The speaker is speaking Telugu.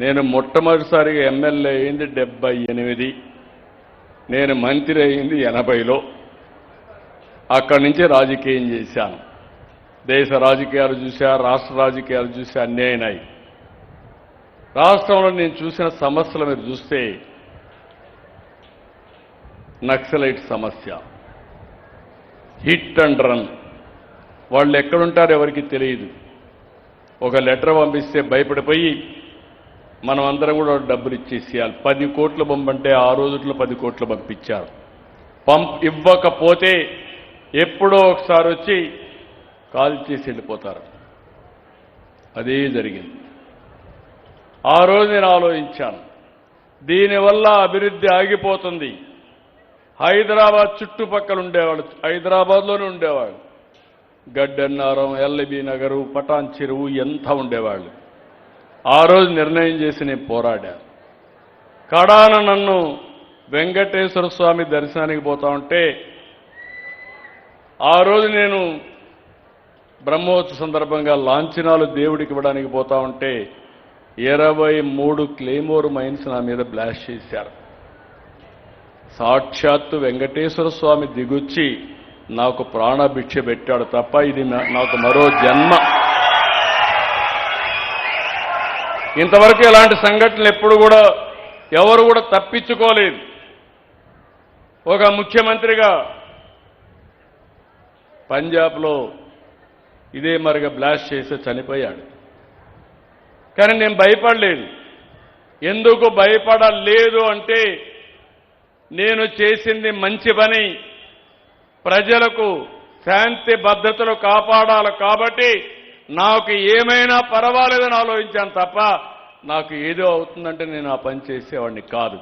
నేను మొట్టమొదటిసారిగా ఎమ్మెల్యే అయింది 78, నేను మంత్రి అయింది 80లో. అక్కడి నుంచి రాజకీయం చేశాను. దేశ రాజకీయాలు చూశా, రాష్ట్ర రాజకీయాలు చూశా, అన్నీ అయినాయి. రాష్ట్రంలో నేను చూసిన సమస్యలు మీరు చూస్తే నక్సలైట్ సమస్య, హిట్ అండ్ రన్. వాళ్ళు ఎక్కడుంటారో ఎవరికి తెలియదు. ఒక లెటర్ పంపిస్తే భయపడిపోయి మనం అందరం కూడా డబ్బులు ఇచ్చేసేయాలి. 10 కోట్లు పంపంటే ఆ రోజుల్లో 10 కోట్లు పంపించారు. ఇవ్వకపోతే ఎప్పుడో ఒకసారి వచ్చి కాల్ చేసి వెళ్ళిపోతారు. అదే జరిగింది. ఆ రోజు నేను ఆలోచించాను, దీనివల్ల అభివృద్ధి ఆగిపోతుంది. హైదరాబాద్ చుట్టుపక్కల ఉండేవాళ్ళు, హైదరాబాద్లోనే ఉండేవాళ్ళు, గడ్డన్నారం, ఎల్బీ నగరు, పటాన్ చెరువు ఎంత ఉండేవాళ్ళు. ఆ రోజు నిర్ణయం చేసి నేను పోరాడాను. కడాన నన్ను వెంకటేశ్వర స్వామి దర్శనానికి పోతా ఉంటే, ఆ రోజు నేను బ్రహ్మోత్సవ సందర్భంగా లాంఛనాలు దేవుడికి ఇవ్వడానికి పోతా ఉంటే 23 క్లేమోర్ మైన్స్ నా మీద బ్లాస్ట్ చేశారు. సాక్షాత్తు వెంకటేశ్వర స్వామి దిగొచ్చి నాకు ప్రాణభిక్ష పెట్టాడు తప్ప ఇది నాకు మరో జన్మ. ఇంతవరకు ఇలాంటి సంఘటనలు ఎప్పుడు కూడా ఎవరు కూడా తప్పించుకోలేదు. ఒక ముఖ్యమంత్రిగా పంజాబ్లో ఇదే మరిగా బ్లాస్ట్ చేసి చనిపోయాడు. కానీ నేను భయపడలేదు. ఎందుకు భయపడలేదు అంటే, నేను చేసింది మంచి పని, ప్రజలకు శాంతి భద్రతలు కాపాడాలి కాబట్టి నాకు ఏమైనా పర్వాలేదని ఆలోచించాను తప్ప నాకు ఏదో అవుతుందంటే నేను ఆ పని చేసేవాడిని కాదు.